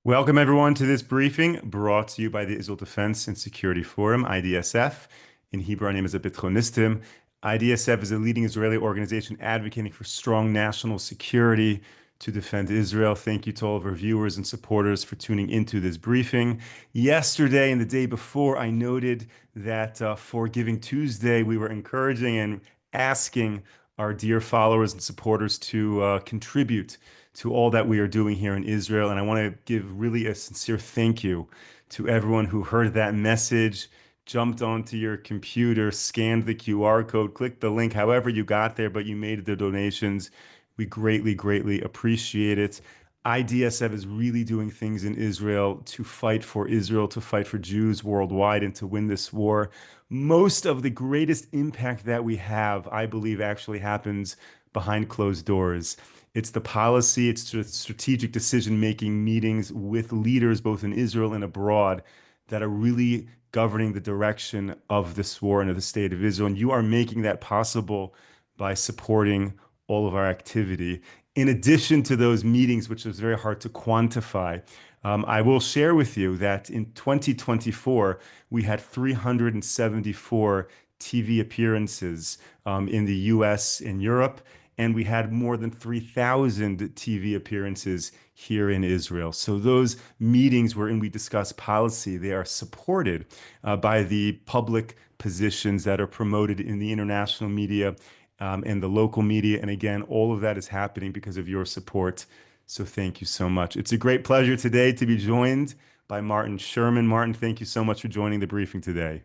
Welcome, everyone, to this briefing brought to you by the Israel Defense and Security Forum, IDSF. In Hebrew, our name is a Bitronistim. IDSF is a leading Israeli organization advocating for strong national security to defend Israel. Thank you to all of our viewers and supporters for tuning into this briefing. Yesterday and the day before, I noted that for Giving Tuesday, we were encouraging and asking our dear followers and supporters to contribute to all that we are doing here in Israel. And I want to give really a sincere thank you to everyone who heard that message, jumped onto your computer, scanned the QR code, clicked the link, however you got there, but you made the donations. We greatly, greatly appreciate it. IDSF is really doing things in Israel, to fight for Jews worldwide, and to win this war. Most of the greatest impact that we have, I believe, actually happens behind closed doors. It's the policy, it's the strategic decision-making meetings with leaders both in Israel and abroad that are really governing the direction of this war and of the state of Israel. And you are making that possible by supporting all of our activity. In addition to those meetings, which is very hard to quantify, I will share with you that in 2024, we had 374 TV appearances in the US and Europe, and we had more than 3,000 TV appearances here in Israel. So those meetings wherein we discuss policy, they are supported by the public positions that are promoted in the international media and the local media. And again, all of that is happening because of your support. So thank you so much. It's a great pleasure today to be joined by Martin Sherman. Martin, thank you so much for joining the briefing today.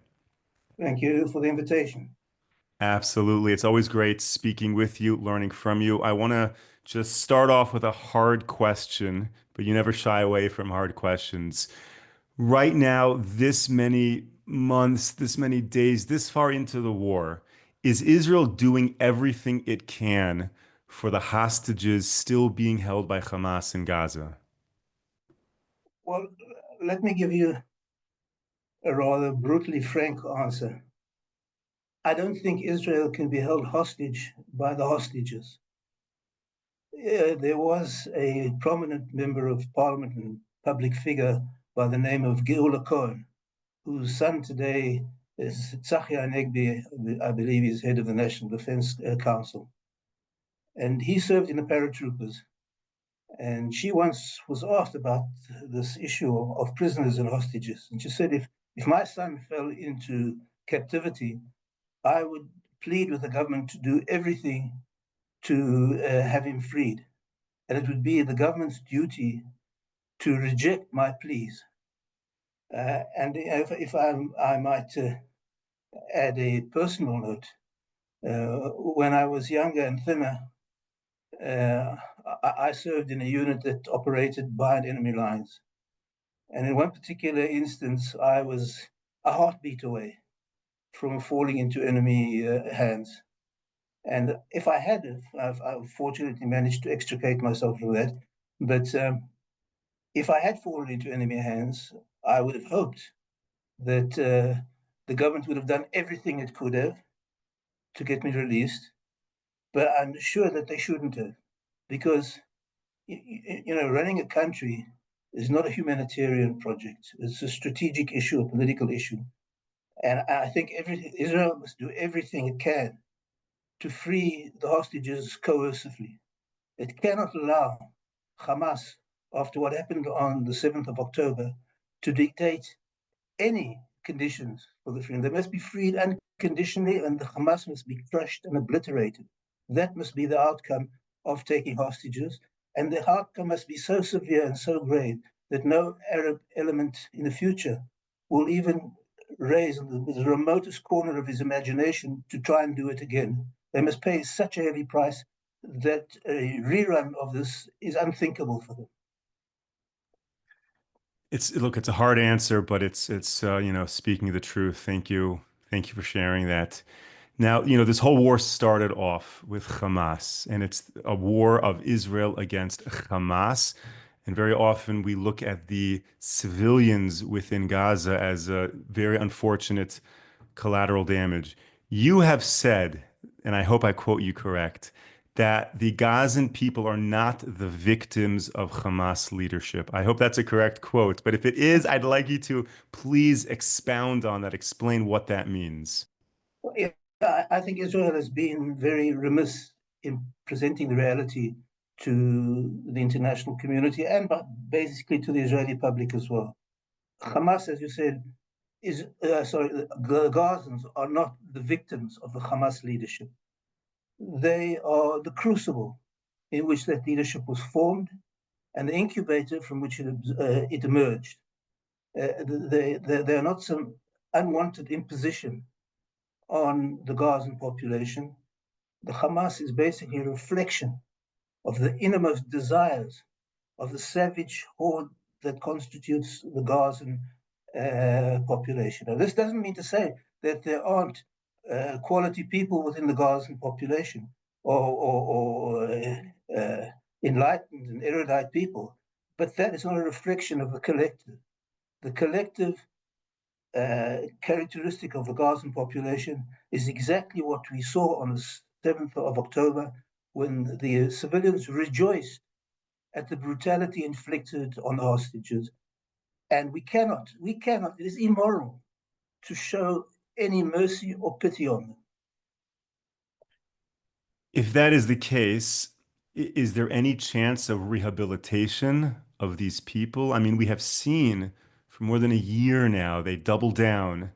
Thank you for the invitation. Absolutely. It's always great speaking with you, learning from you. I want to just start off with a hard question, but you never shy away from hard questions. Right now, this many months, this many days, this far into the war, is Israel doing everything it can for the hostages still being held by Hamas in Gaza? Well, let me give you a rather brutally frank answer. I don't think Israel can be held hostage by the hostages. There was a prominent member of parliament and public figure by the name of Geula Cohen, whose son today is Tzachi Hanegbi, I believe he's head of the National Defense Council. And he served in the paratroopers. And she once was asked about this issue of prisoners and hostages. And she said, if my son fell into captivity, I would plead with the government to do everything to have him freed. And it would be the government's duty to reject my pleas. And if I might add a personal note, when I was younger and thinner, I served in a unit that operated behind enemy lines. And in one particular instance, I was a heartbeat away from falling into enemy hands. And if I had, I fortunately managed to extricate myself from that. But if I had fallen into enemy hands, I would have hoped that the government would have done everything it could have to get me released. But I'm sure that they shouldn't have, because running a country is not a humanitarian project. It's a strategic issue, a political issue. And I think Israel must do everything it can to free the hostages coercively. It cannot allow Hamas, after what happened on the 7th of October, to dictate any conditions for the freedom. They must be freed unconditionally, and the Hamas must be crushed and obliterated. That must be the outcome of taking hostages. And the outcome must be so severe and so grave that no Arab element in the future will even raise the remotest corner of his imagination to try and do it again. They must pay such a heavy price that a rerun of this is unthinkable for them. It's a hard answer, but it's speaking the truth. Thank you for sharing that. Now, this whole war started off with Hamas, and it's a war of Israel against Hamas. And very often we look at the civilians within Gaza as a very unfortunate collateral damage. You have said, and I hope I quote you correct, that the Gazan people are not the victims of Hamas leadership. I hope that's a correct quote, but if it is, I'd like you to please expound on that, explain what that means. Well, yeah, I think Israel has been very remiss in presenting the reality to the international community and basically to the Israeli public as well. Hamas, as you said, is sorry, the Gazans are not the victims of the Hamas leadership. They are the crucible in which that leadership was formed and the incubator from which it emerged. They are not some unwanted imposition on the Gazan population. The Hamas is basically a reflection of the innermost desires of the savage horde that constitutes the Gazan population. Now, this doesn't mean to say that there aren't quality people within the Gazan population or enlightened and erudite people, but that is not a reflection of the collective. The collective characteristic of the Gazan population is exactly what we saw on the 7th of October when the civilians rejoiced at the brutality inflicted on the hostages. And it is immoral to show any mercy or pity on them. If that is the case, is there any chance of rehabilitation of these people? I mean, we have seen for more than a year now, they double down,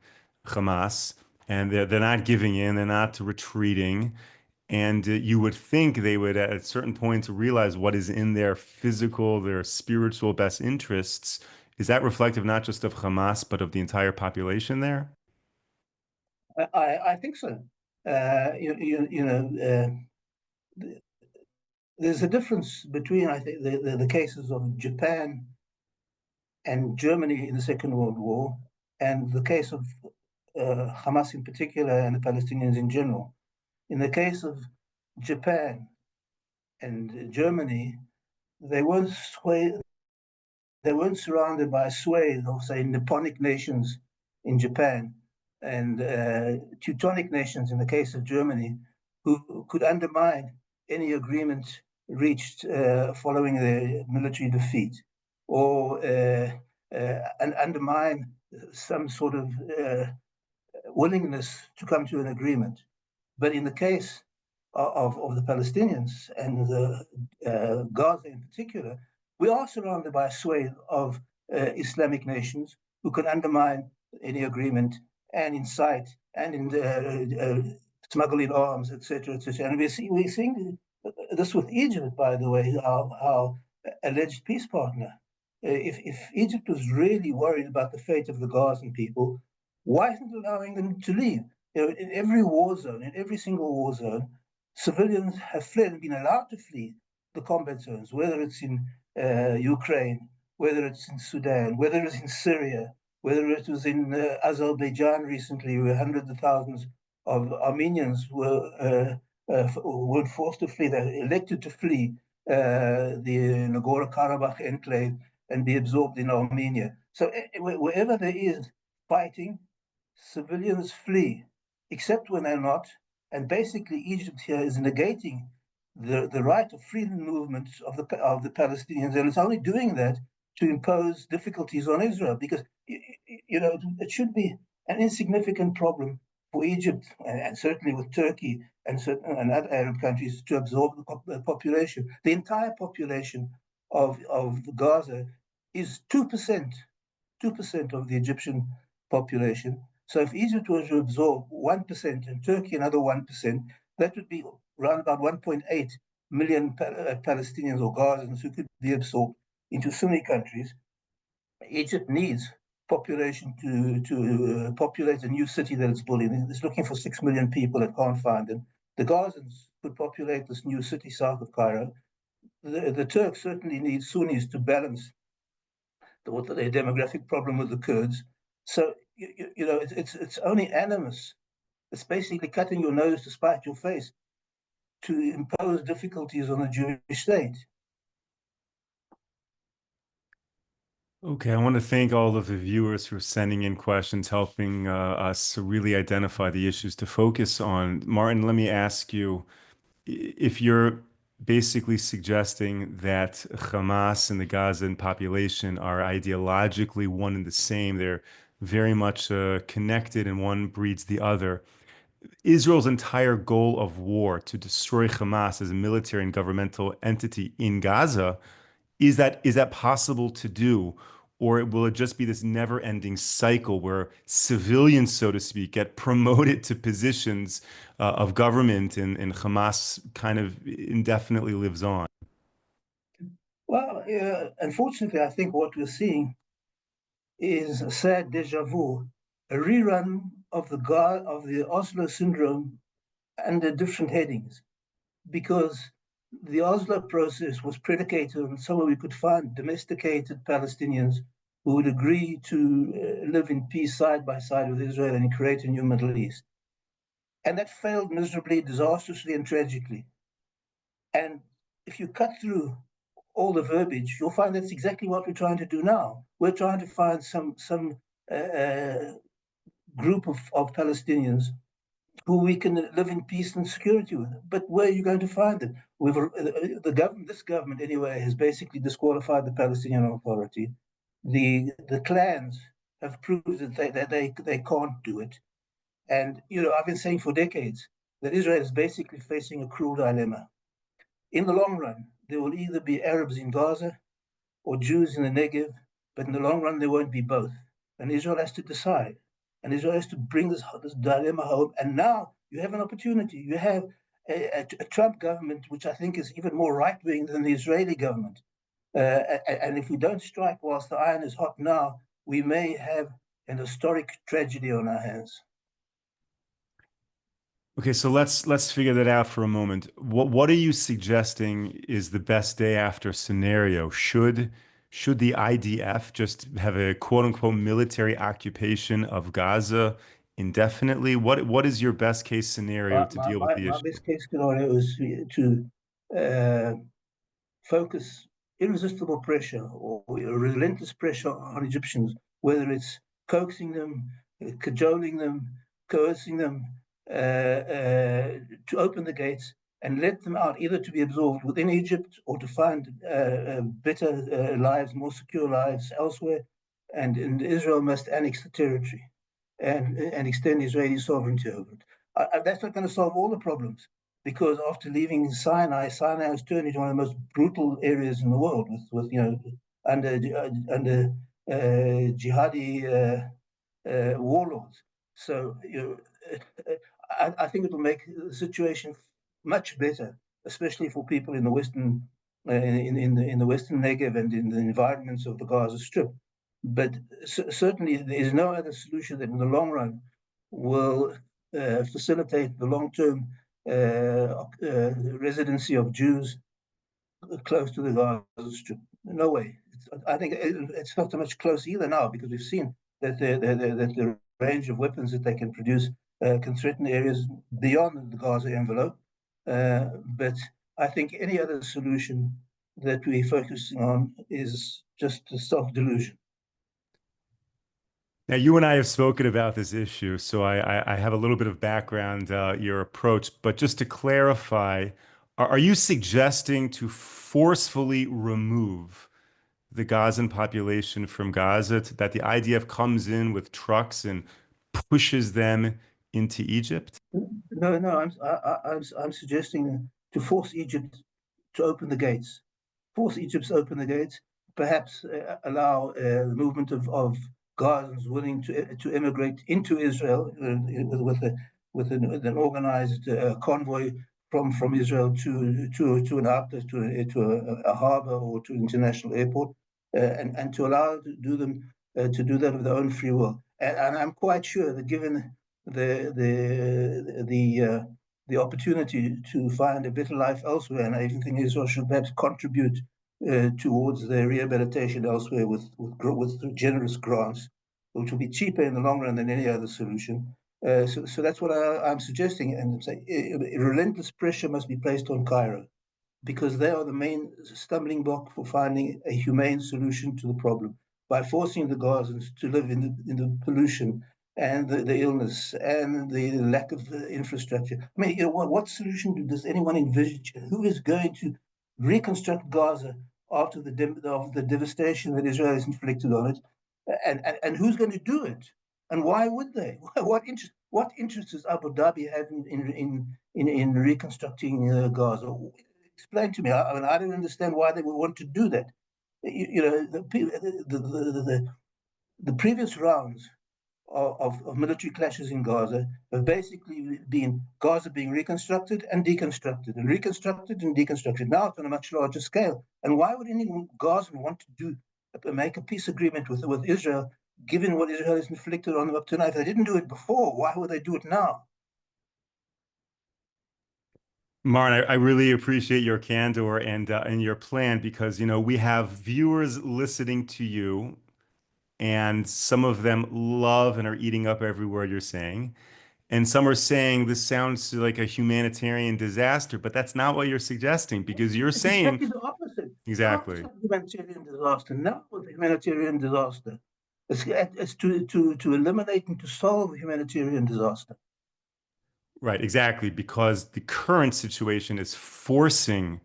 Hamas, and they're not giving in, they're not retreating. And you would think they would, at a certain point, realize what is in their physical, their spiritual best interests. Is that reflective not just of Hamas, but of the entire population there? I think so. You know, there's a difference between, I think, the cases of Japan and Germany in the Second World War and the case of Hamas in particular and the Palestinians in general. In the case of Japan and Germany, they weren't swayed, they weren't surrounded by a swathe of, say, Nipponic nations in Japan and Teutonic nations in the case of Germany, who could undermine any agreement reached following the military defeat, or and undermine some sort of willingness to come to an agreement. But in the case of the Palestinians and the Gaza in particular, we are surrounded by a swathe of Islamic nations who can undermine any agreement and incite and smuggle in arms, etc., etc. And we're seeing this with Egypt, by the way, our alleged peace partner. If Egypt was really worried about the fate of the Gazan people, why isn't it allowing them to leave? In every war zone, in every single war zone, civilians have fled and been allowed to flee the combat zones, whether it's in Ukraine, whether it's in Sudan, whether it's in Syria, whether it was in Azerbaijan recently, where hundreds of thousands of Armenians were forced to flee, they elected to flee the Nagorno-Karabakh enclave and be absorbed in Armenia. So wherever there is fighting, civilians flee, except when they're not. And basically, Egypt here is negating the right of freedom movement of the Palestinians, and it's only doing that to impose difficulties on Israel because it should be an insignificant problem for Egypt and certainly with Turkey and other Arab countries to absorb the population. The entire population of Gaza is 2% of the Egyptian population. So if Egypt were to absorb 1% and Turkey another 1%, that would be around about 1.8 million Palestinians or Gazans who could be absorbed into Sunni countries. Egypt needs population to populate a new city that it's building. It's looking for 6 million people that can't find them. The Gazans could populate this new city south of Cairo. The Turks certainly need Sunnis to balance the demographic problem with the Kurds. So it's only animus. It's basically cutting your nose to spite your face to impose difficulties on the Jewish state. Okay, I want to thank all of the viewers for sending in questions, helping us to really identify the issues to focus on. Martin, let me ask you, if you're basically suggesting that Hamas and the Gazan population are ideologically one and the same, they're very much connected and one breeds the other. Israel's entire goal of war to destroy Hamas as a military and governmental entity in Gaza, is that possible to do? Or will it just be this never-ending cycle where civilians, so to speak, get promoted to positions of government and Hamas kind of indefinitely lives on? Well, unfortunately, I think what we're seeing is a sad deja vu, a rerun of the Oslo syndrome under different headings, because the Oslo process was predicated on somewhere we could find domesticated Palestinians who would agree to live in peace side by side with Israel and create a new Middle East. And that failed miserably, disastrously, and tragically. And if you cut through all the verbiage, you'll find that's exactly what we're trying to do now. We're trying to find some group of Palestinians who we can live in peace and security with. But where are you going to find them? This government anyway has basically disqualified the Palestinian Authority. The clans have proved that they can't do it. And I've been saying for decades that Israel is basically facing a cruel dilemma. In the long run, there will either be Arabs in Gaza or Jews in the Negev, but in the long run, there won't be both. And Israel has to decide. And Israel has to bring this dilemma home. And now you have an opportunity. You have a Trump government, which I think is even more right wing than the Israeli government. And if we don't strike whilst the iron is hot now, we may have an historic tragedy on our hands. Okay, so let's figure that out for a moment. What are you suggesting is the best day after scenario? Should the IDF just have a quote unquote military occupation of Gaza indefinitely? What is your best case scenario My, to my, deal with my, the my issue? best case scenario is to uh, focus irresistible pressure or relentless pressure on Egyptians, whether it's coaxing them, cajoling them, coercing them to open the gates and let them out, either to be absorbed within Egypt or to find better lives, more secure lives elsewhere. And Israel must annex the territory and extend Israeli sovereignty over it. That's not going to solve all the problems, because after leaving Sinai, Sinai has turned into one of the most brutal areas in the world, with under jihadi warlords. So I think it will make the situation much better, especially for people in the western in the western Negev and in the environments of the Gaza Strip. But certainly, there is no other solution that, in the long run, will facilitate the long-term residency of Jews close to the Gaza Strip. No way. I think it's not so much close either now, because we've seen that the range of weapons that they can produce can threaten areas beyond the Gaza envelope. But I think any other solution that we're focusing on is just a self-delusion. Now, you and I have spoken about this issue, so I have a little bit of background, your approach. But just to clarify, are you suggesting to forcefully remove the Gazan population from Gaza, that the IDF comes in with trucks and pushes them into Egypt? No, I'm suggesting to force Egypt to open the gates, force Egypt to open the gates, perhaps allow the movement of Gazans willing to emigrate into Israel with an organized convoy from Israel to an outlet, to a harbor or to an international airport, and to allow to do that of their own free will. And I'm quite sure that, given the the the uh, the opportunity to find a better life elsewhere, and I even think Israel should perhaps contribute towards their rehabilitation elsewhere with generous grants, which will be cheaper in the long run than any other solution. So that's what I'm suggesting, and say relentless pressure must be placed on Cairo, because they are the main stumbling block for finding a humane solution to the problem. By forcing the Gazans to live in the pollution and the illness and the lack of infrastructure. I mean, what solution does anyone envisage? Who is going to reconstruct Gaza after of the devastation that Israel has inflicted on it? And who's going to do it? And why would they? What interest does Abu Dhabi have in reconstructing Gaza? Explain to me. I mean, I don't understand why they would want to do that. The previous rounds of military clashes in Gaza have basically been Gaza being reconstructed and deconstructed and reconstructed and deconstructed. Now it's on a much larger scale. And why would any Gazan want to make a peace agreement with Israel, given what Israel has inflicted on them up to now? If they didn't do it before, why would they do it now? Martin, I really appreciate your candor and your plan because we have viewers listening to you, and some of them love and are eating up every word you're saying, and some are saying this sounds like a humanitarian disaster, but that's not what you're suggesting because you're It's saying exactly the opposite. Now it's exactly. not a humanitarian disaster. Now it's a humanitarian disaster. It's to eliminate and to solve a humanitarian disaster. Right, exactly, because the current situation is forcing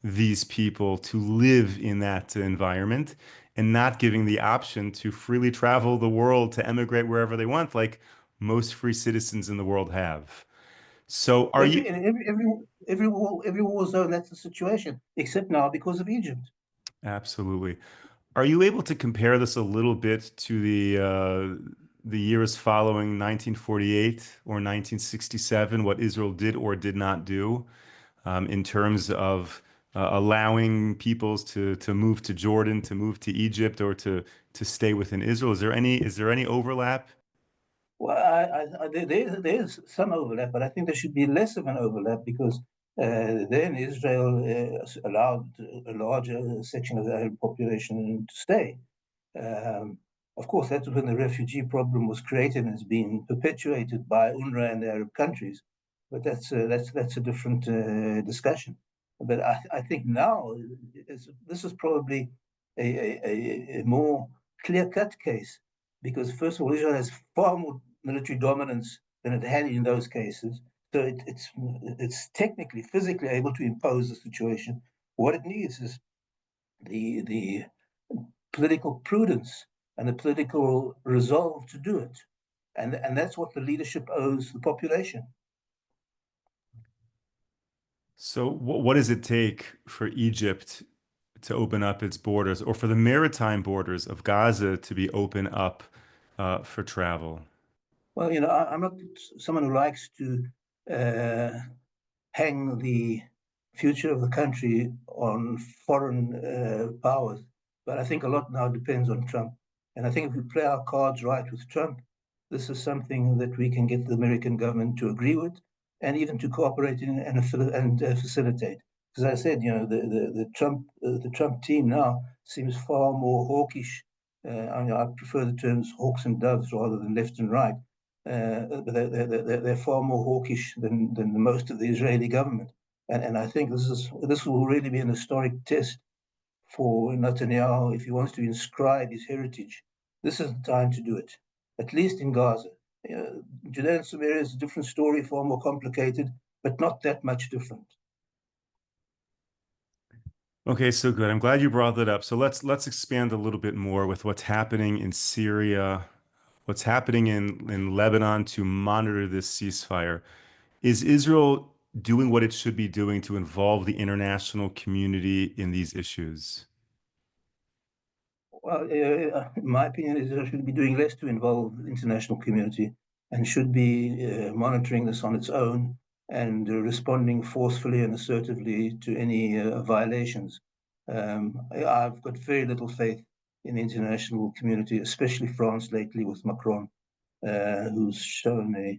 these people to live in that environment and not giving the option to freely travel the world to emigrate wherever they want, like most free citizens in the world have. So are you Every war zone, that's the situation, except now because of Egypt. absolutely. Are you able to compare this a little bit to the years following 1948 or 1967, what Israel did or did not do? In terms of allowing peoples to move to Jordan, to move to Egypt, or to stay within Israel? Is there any overlap? Well, there's some overlap, but I think there should be less of an overlap because then Israel allowed a larger section of the population to stay. Um, of course, that's when the refugee problem was created and has been perpetuated by UNRWA and the Arab countries. But that's a different discussion. But I think now this is probably a more clear-cut case because first of all, Israel has far more military dominance than it had in those cases. So it's technically, physically able to impose the situation. What it needs is the political prudence and the political resolve to do it. And that's what the leadership owes the population. So what does it take for Egypt to open up its borders, or for the maritime borders of Gaza to be open up for travel? Well, I'm not someone who likes to uh, hang the future of the country on foreign powers. But I think a lot now depends on Trump. And I think if we play our cards right with Trump, this is something that we can get the American government to agree with and even to cooperate in and facilitate. As I said, the Trump team now seems far more hawkish. I prefer the terms hawks and doves rather than left and right. They're far more hawkish than most of the Israeli government. And I think this will really be an historic test for Netanyahu if he wants to inscribe his heritage. This is the time to do it, at least in Gaza. Judea and Samaria is a different story, far more complicated, but not that much different. Okay, so good. I'm glad you brought that up. So let's expand a little bit more with what's happening in Syria, what's happening in Lebanon to monitor this ceasefire. Is Israel doing what it should be doing to involve the international community in these issues? Well, in my opinion, Israel should be doing less to involve the international community and should be monitoring this on its own and responding forcefully and assertively to any violations. I've got very little faith in the international community, especially France lately with Macron, who's shown a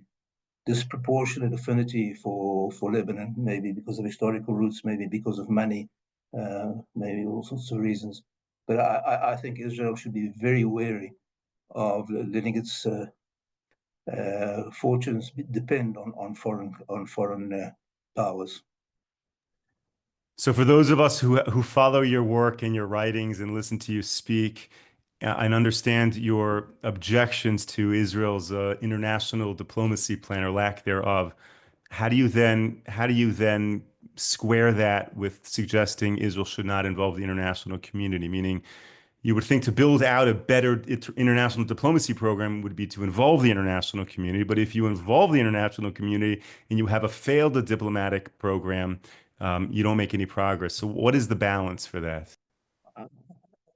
disproportionate affinity for Lebanon, maybe because of historical roots, maybe because of money, maybe all sorts of reasons. But I think Israel should be very wary of letting its fortunes depend on foreign powers. So for those of us who follow your work and your writings and listen to you speak, and understand your objections to Israel's international diplomacy plan or lack thereof. How do you then square that with suggesting Israel should not involve the international community? Meaning, you would think to build out a better international diplomacy program would be to involve the international community. But if you involve the international community and you have a failed diplomatic program, you don't make any progress. So, what is the balance for that? I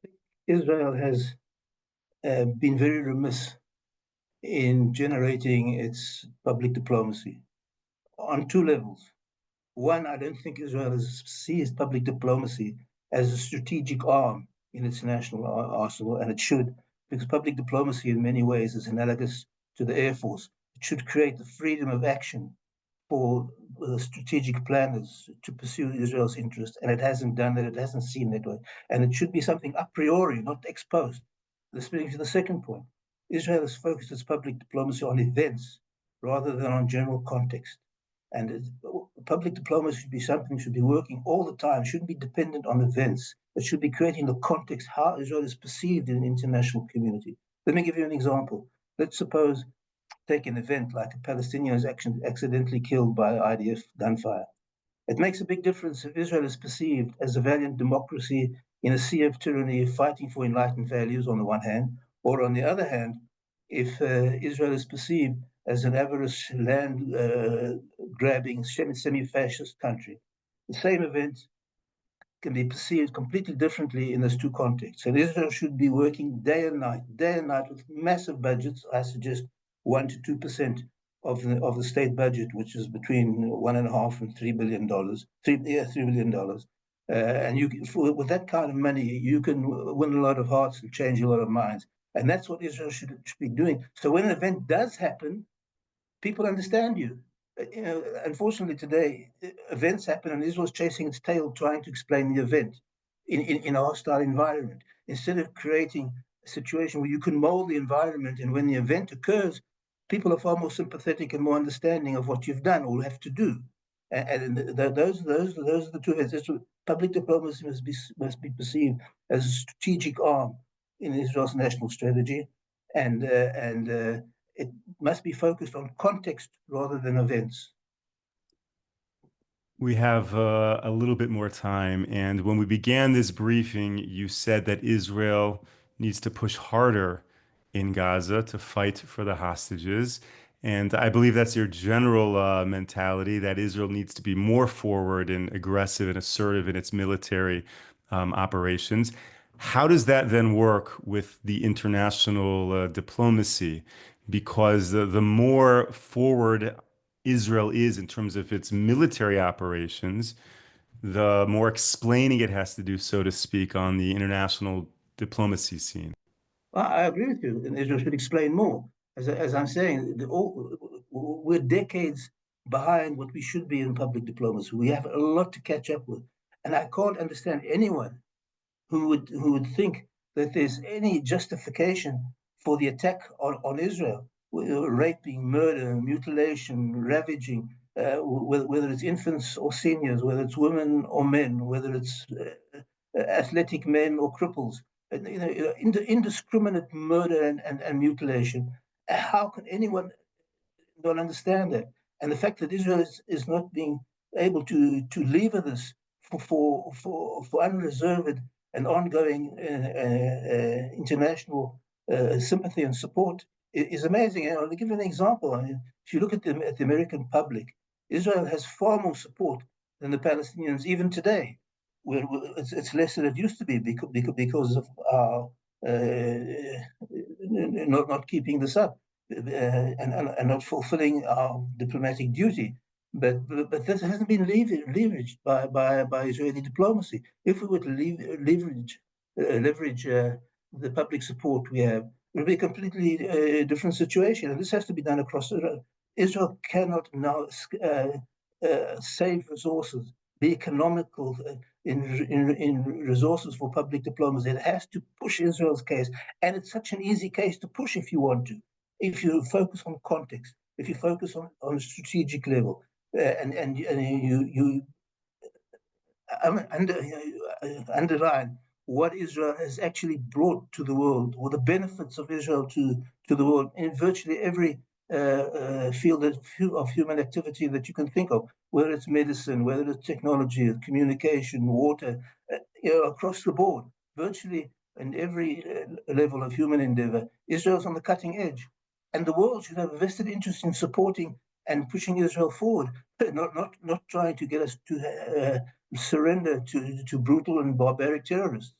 think Israel has been very remiss in generating its public diplomacy on two levels. One, I don't think Israel sees public diplomacy as a strategic arm in its national arsenal, and it should, because public diplomacy in many ways is analogous to the Air Force. It should create the freedom of action for strategic planners to pursue Israel's interest, and it hasn't done that. It hasn't seen that way, and it should be something a priori, not ex post. This brings to the second point. Israel has focused its public diplomacy on events rather than on general context. And public diplomacy should be something should be working all the time, shouldn't be dependent on events. It should be creating the context how Israel is perceived in the international community. Let me give you an example. Let's suppose take an event like a Palestinian is accidentally killed by IDF gunfire. It makes a big difference if Israel is perceived as a valiant democracy in a sea of tyranny fighting for enlightened values on the one hand, or on the other hand, if Israel is perceived as an avarice, land grabbing, semi fascist country. The same event can be perceived completely differently in those two contexts. And Israel should be working day and night with massive budgets. I suggest 1 to 2% of the state budget, which is between $1.5 and $3 billion, $3 billion. And with that kind of money, you can win a lot of hearts and change a lot of minds. And that's what Israel should be doing. So when an event does happen, people understand you. Unfortunately, today events happen and Israel's chasing its tail, trying to explain the event in a hostile environment instead of creating a situation where you can mold the environment. And when the event occurs, people are far more sympathetic and more understanding of what you've done or have to do. And those are the two events. Public diplomacy must be perceived as a strategic arm in Israel's national strategy, and it must be focused on context rather than events. We have a little bit more time. And when we began this briefing, you said that Israel needs to push harder in Gaza to fight for the hostages. And I believe that's your general mentality, that Israel needs to be more forward and aggressive and assertive in its military operations. How does that then work with the international diplomacy? Because the more forward Israel is in terms of its military operations, the more explaining it has to do, so to speak, on the international diplomacy scene. I agree with you, and Israel should explain more. As I'm saying, we're decades behind what we should be in public diplomacy. We have a lot to catch up with, and I can't understand anyone who would think that there's any justification for the attack on Israel, raping, murder, mutilation, ravaging, whether it's infants or seniors, whether it's women or men, whether it's athletic men or cripples, indiscriminate murder and mutilation. How can anyone don't understand that? And the fact that Israel is not being able to lever this for unreserved and ongoing international sympathy and support is amazing. And I'll give you an example. I mean, if you look at the American public, Israel has far more support than the Palestinians even today. It's less than it used to be because of our not keeping this up and not fulfilling our diplomatic duty. But this hasn't been leveraged by Israeli diplomacy. If we were to leverage the public support we have, it would be a completely different situation. And this has to be done across Israel. Israel cannot now save resources, be economical in resources for public diplomacy. It has to push Israel's case. And it's such an easy case to push if you want to, if you focus on context, if you focus on a strategic level, and you underline what Israel has actually brought to the world, or the benefits of Israel to the world in virtually every field of human activity that you can think of, whether it's medicine, whether it's technology, communication, water, across the board, virtually in every level of human endeavor, Israel's on the cutting edge. And the world should have a vested interest in supporting and pushing Israel forward, not trying to get us to surrender to brutal and barbaric terrorists.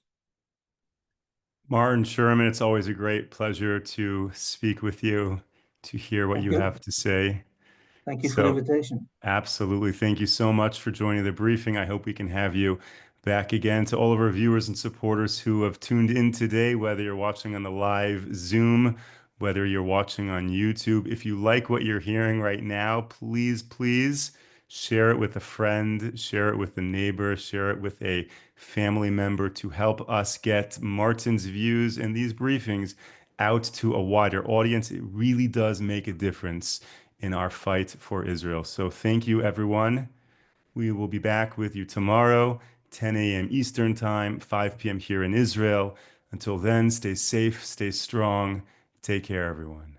Martin Sherman, it's always a great pleasure to speak with you, to hear what Thank you you. have to say. Thank you for the So, invitation. absolutely. Thank you so much for joining the briefing. I hope we can have you back again. To all of our viewers and supporters who have tuned in today, whether you're watching on the live Zoom, whether you're watching on YouTube. If you like what you're hearing right now, please, please share it with a friend, share it with a neighbor, share it with a family member to help us get Martin's views and these briefings out to a wider audience. It really does make a difference in our fight for Israel. So thank you, everyone. We will be back with you tomorrow, 10 a.m. Eastern Time, 5 p.m. here in Israel. Until then, stay safe, stay strong. Take care, everyone.